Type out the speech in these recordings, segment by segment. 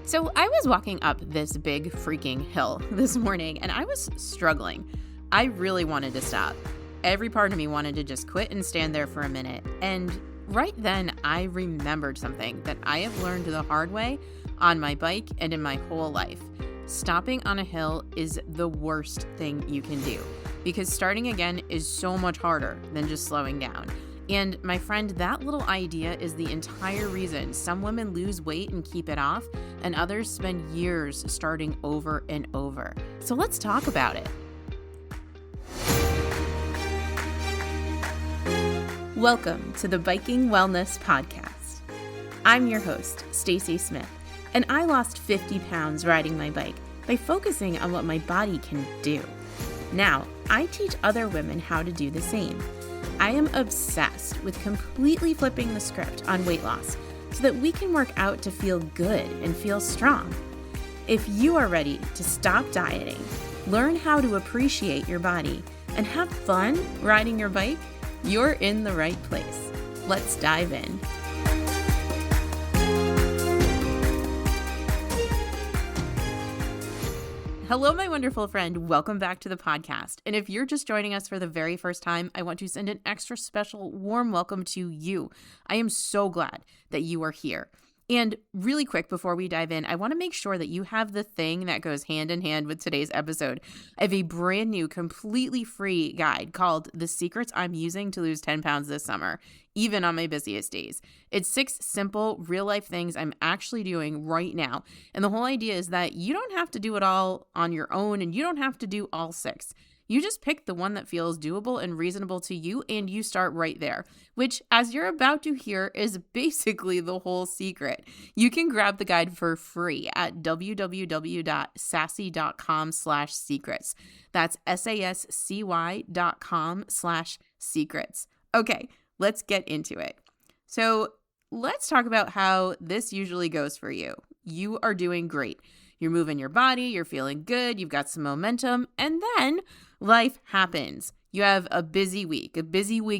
So I was walking up this big freaking hill this morning and I was struggling. I really wanted to stop. Every part of me wanted to just quit and stand there for a minute. And right then I remembered something that I have learned the hard way on my bike and in my whole life. Stopping on a hill is the worst thing you can do because starting again is so much harder than just slowing down. And my friend, that little idea is the entire reason some women lose weight and keep it off, and others spend years starting over and over. So let's talk about it. Welcome to the Biking Wellness Podcast. I'm your host, Stacy Smith, and I lost 50 pounds riding my bike by focusing on what my body can do. Now, I teach other women how to do the same. I am obsessed with completely flipping the script on weight loss so that we can work out to feel good and feel strong. If you are ready to stop dieting, learn how to appreciate your body, and have fun riding your bike, you're in the right place. Let's dive in. Hello, my wonderful friend. Welcome back to the podcast. And if you're just joining us for the very first time, I want to send an extra special warm welcome to you. I am so glad that you are here. And really quick before we dive in, I want to make sure that you have the thing that goes hand in hand with today's episode. I have a brand new, completely free guide called The Secrets I'm Using to Lose 10 Pounds This Summer, even on my busiest days. It's 6 simple, real-life things I'm actually doing right now. And the whole idea is that you don't have to do it all on your own, and you don't have to do all 6. You just pick the one that feels doable and reasonable to you, and you start right there, which, as you're about to hear, is basically the whole secret. You can grab the guide for free at www.sassy.com/secrets. That's SASCY.com/secrets. Okay, let's get into it. So let's talk about how this usually goes for you. You are doing great. You're moving your body, you're feeling good, you've got some momentum, and then life happens. You have a busy week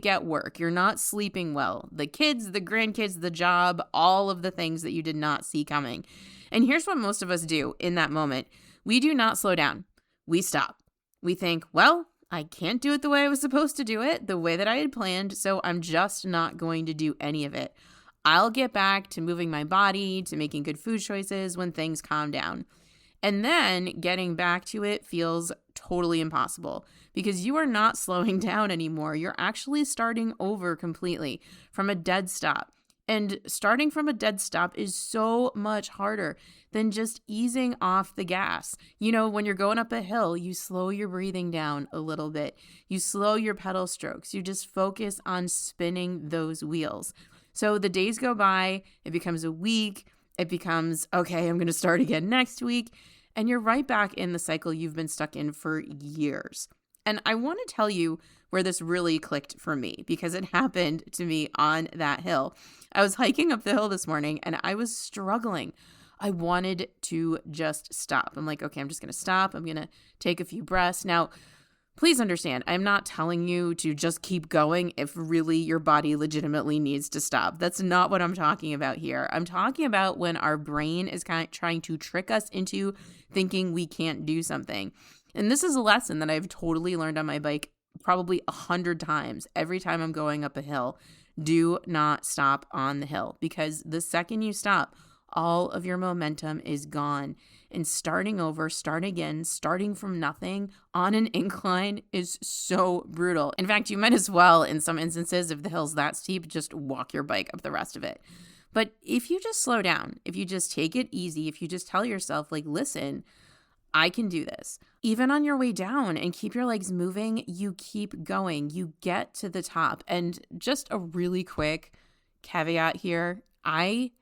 at work. You're not sleeping well. The kids, the grandkids, the job, all of the things that you did not see coming. And here's what most of us do in that moment. We do not slow down. We stop. We think, well, I can't do it the way I was supposed to do it, the way that I had planned, so I'm just not going to do any of it. I'll get back to moving my body, to making good food choices when things calm down. And then getting back to it feels totally impossible because you are not slowing down anymore. You're actually starting over completely from a dead stop. And starting from a dead stop is so much harder than just easing off the gas. You know, when you're going up a hill, you slow your breathing down a little bit. You slow your pedal strokes. You just focus on spinning those wheels. So the days go by, it becomes a week, it becomes, okay, I'm going to start again next week, and you're right back in the cycle you've been stuck in for years. And I want to tell you where this really clicked for me because it happened to me on that hill. I was hiking up the hill this morning and I was struggling. I wanted to just stop. I'm like, okay, I'm just going to stop. I'm going to take a few breaths. Now, please understand, I'm not telling you to just keep going if really your body legitimately needs to stop. That's not what I'm talking about here. I'm talking about when our brain is kind of trying to trick us into thinking we can't do something. And this is a lesson that I've totally learned on my bike probably 100 times every time I'm going up a hill. Do not stop on the hill because the second you stop, all of your momentum is gone. And starting over, starting from nothing on an incline is so brutal. In fact, you might as well, in some instances, if the hill's that steep, just walk your bike up the rest of it. But if you just slow down, if you just take it easy, if you just tell yourself, like, listen, I can do this. Even on your way down and keep your legs moving, you keep going. You get to the top. And just a really quick caveat here, I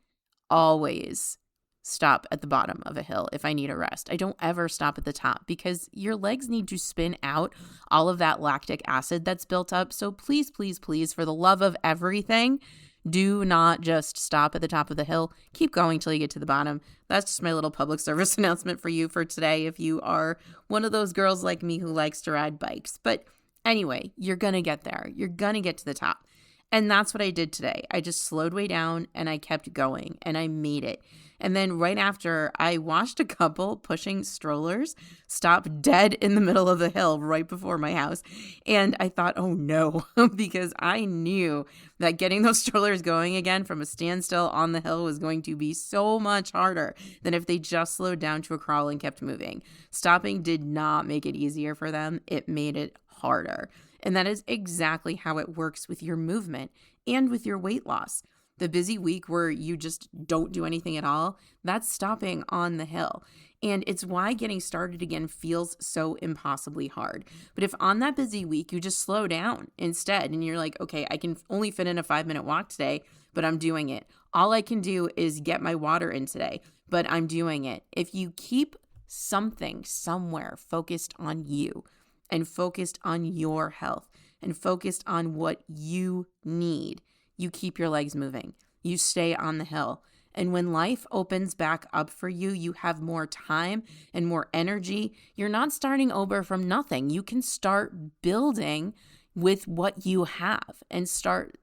always stop at the bottom of a hill if I need a rest. I don't ever stop at the top because your legs need to spin out all of that lactic acid that's built up. So please, please, please, for the love of everything, do not just stop at the top of the hill. Keep going till you get to the bottom. That's just my little public service announcement for you for today if you are one of those girls like me who likes to ride bikes. But anyway, you're going to get there. You're going to get to the top. And that's what I did today. I just slowed way down and I kept going and I made it. And then right after, I watched a couple pushing strollers stop dead in the middle of the hill right before my house. And I thought, oh no, because I knew that getting those strollers going again from a standstill on the hill was going to be so much harder than if they just slowed down to a crawl and kept moving. Stopping did not make it easier for them. It made it harder. And that is exactly how it works with your movement and with your weight loss. The busy week where you just don't do anything at all, that's stopping on the hill. And it's why getting started again feels so impossibly hard. But if on that busy week, you just slow down instead and you're like, okay, I can only fit in a 5-minute walk today, but I'm doing it. All I can do is get my water in today, but I'm doing it. If you keep something somewhere focused on you and focused on your health and focused on what you need, you keep your legs moving. You stay on the hill. And when life opens back up for you, you have more time and more energy. You're not starting over from nothing. You can start building with what you have and start,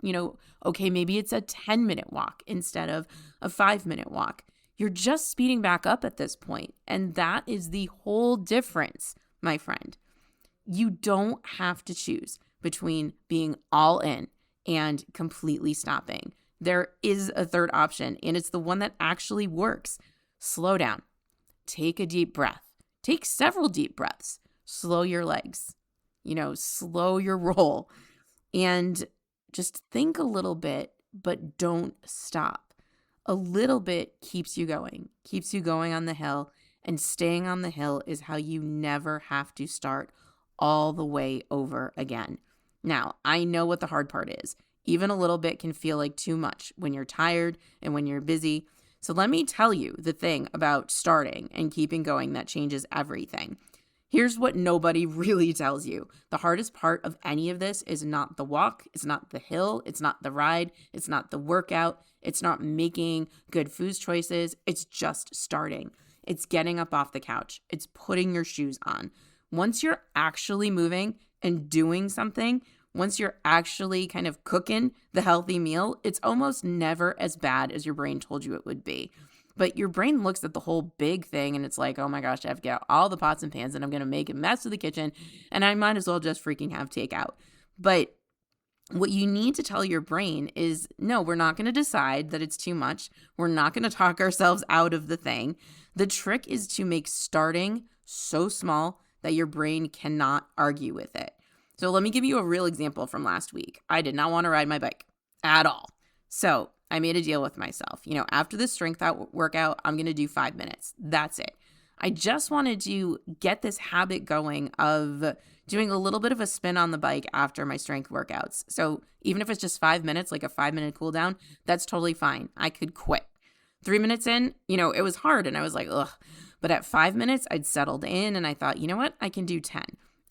okay, maybe it's a 10-minute walk instead of a 5-minute walk. You're just speeding back up at this point. And that is the whole difference, my friend. You don't have to choose between being all in and completely stopping. There is a third option, and it's the one that actually works. Slow down. Take a deep breath. Take several deep breaths. Slow your legs. Slow your roll. And just think a little bit, but don't stop. A little bit keeps you going on the hill, and staying on the hill is how you never have to start all the way over again. Now, I know what the hard part is. Even a little bit can feel like too much when you're tired and when you're busy. So let me tell you the thing about starting and keeping going that changes everything. Here's what nobody really tells you. The hardest part of any of this is not the walk, it's not the hill, it's not the ride, it's not the workout, it's not making good food choices, it's just starting. It's getting up off the couch. It's putting your shoes on. Once you're actually moving and doing something, once you're actually kind of cooking the healthy meal, it's almost never as bad as your brain told you it would be. But your brain looks at the whole big thing and it's like, oh my gosh, I have to get out all the pots and pans and I'm going to make a mess of the kitchen and I might as well just freaking have takeout. But what you need to tell your brain is, no, we're not going to decide that it's too much. We're not going to talk ourselves out of the thing. The trick is to make starting so small that your brain cannot argue with it. So let me give you a real example from last week. I did not want to ride my bike at all. So I made a deal with myself. After the strength workout, I'm going to do 5 minutes. That's it. I just wanted to get this habit going of doing a little bit of a spin on the bike after my strength workouts. So even if it's just 5 minutes, like a 5-minute cool down, that's totally fine. I could quit. 3 minutes in, it was hard and I was like, ugh. But at 5 minutes, I'd settled in and I thought, you know what? I can do 10.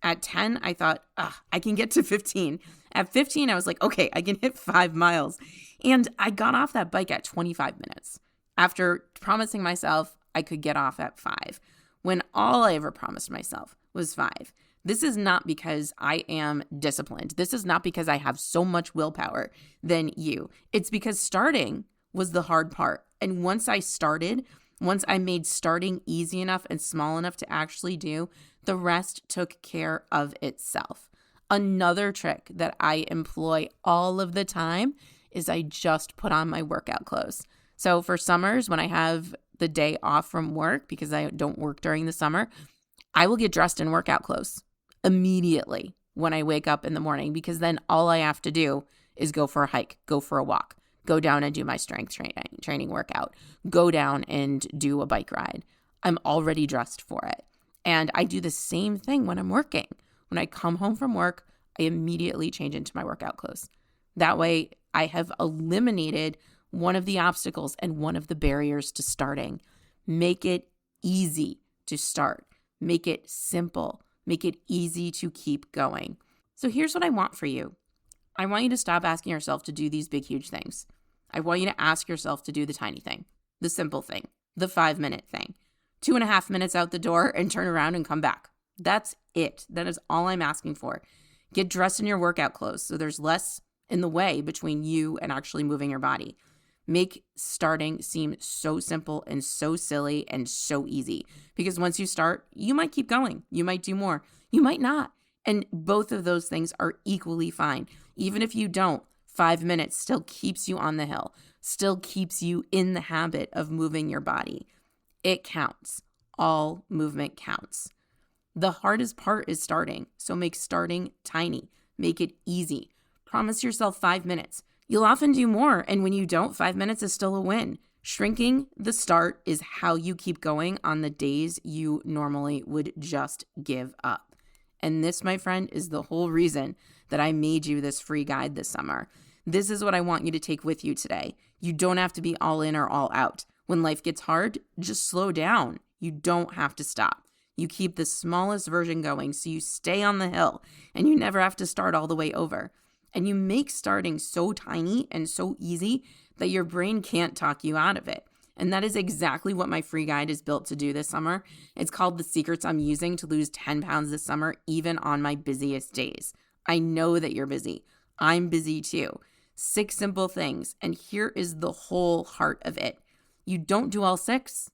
At 10, I thought, I can get to 15. At 15, I was like, okay, I can hit 5 miles. And I got off that bike at 25 minutes after promising myself I could get off at 5, when all I ever promised myself was 5. This is not because I am disciplined. This is not because I have so much willpower than you. It's because starting was the hard part. And once I made starting easy enough and small enough to actually do, the rest took care of itself. Another trick that I employ all of the time is I just put on my workout clothes. So for summers, when I have the day off from work, because I don't work during the summer, I will get dressed in workout clothes immediately when I wake up in the morning, because then all I have to do is go for a hike, go for a walk, go down and do my strength training workout, go down and do a bike ride. I'm already dressed for it. And I do the same thing when I'm working. When I come home from work, I immediately change into my workout clothes. That way, I have eliminated one of the obstacles and one of the barriers to starting. Make it easy to start. Make it simple. Make it easy to keep going. So here's what I want for you. I want you to stop asking yourself to do these big, huge things. I want you to ask yourself to do the tiny thing, the simple thing, the 5-minute thing. 2.5 minutes out the door and turn around and come back. That's it. That is all I'm asking for. Get dressed in your workout clothes so there's less in the way between you and actually moving your body. Make starting seem so simple and so silly and so easy, because once you start, you might keep going. You might do more. You might not. And both of those things are equally fine. Even if you don't, 5 minutes still keeps you on the hill, still keeps you in the habit of moving your body. It counts. All movement counts. The hardest part is starting, so make starting tiny. Make it easy. Promise yourself 5 minutes. You'll often do more, and when you don't, 5 minutes is still a win. Shrinking the start is how you keep going on the days you normally would just give up. And this, my friend, is the whole reason that I made you this free guide this summer. This is what I want you to take with you today. You don't have to be all in or all out. When life gets hard, just slow down. You don't have to stop. You keep the smallest version going so you stay on the hill and you never have to start all the way over. And you make starting so tiny and so easy that your brain can't talk you out of it. And that is exactly what my free guide is built to do this summer. It's called The Secrets I'm Using to Lose 10 Pounds this Summer, even on my busiest days. I know that you're busy. I'm busy too. 6 simple things. And here is the whole heart of it. You don't do all 6.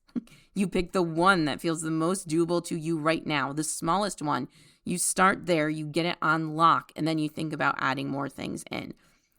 You pick the one that feels the most doable to you right now, the smallest one. You start there, you get it on lock, and then you think about adding more things in.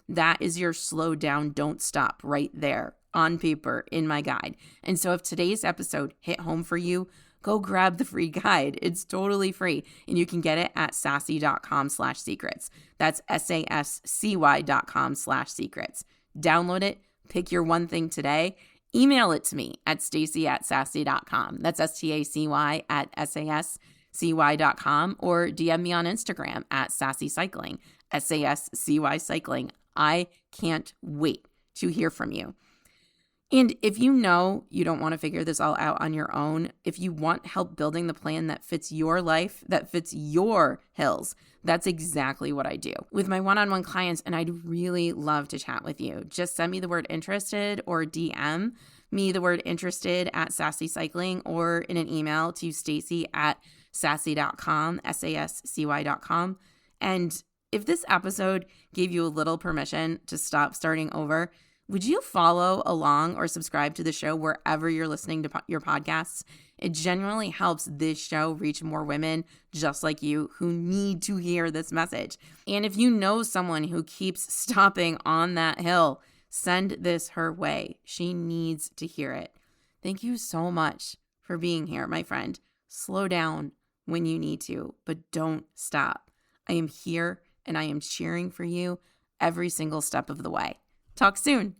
That is your slow down, don't stop right there on paper in my guide. And so if today's episode hit home for you, go grab the free guide. It's totally free, and you can get it at sassy.com/secrets. That's SASCY.com/secrets. Download it, pick your one thing today. Email it to me at stacy@sassy.com. That's STACY@SASCY.com, or DM me on Instagram at sassycycling, SASCY cycling. I can't wait to hear from you. And if you know you don't want to figure this all out on your own, if you want help building the plan that fits your life, that fits your hills, that's exactly what I do with my one-on-one clients, and I'd really love to chat with you. Just send me the word interested or DM me the word interested at Sassy Cycling, or in an email to stacy@sassy.com, SASCY.com. And if this episode gave you a little permission to stop starting over, would you follow along or subscribe to the show wherever you're listening to your podcasts? It genuinely helps this show reach more women just like you who need to hear this message. And if you know someone who keeps stopping on that hill, send this her way. She needs to hear it. Thank you so much for being here, my friend. Slow down when you need to, but don't stop. I am here and I am cheering for you every single step of the way. Talk soon.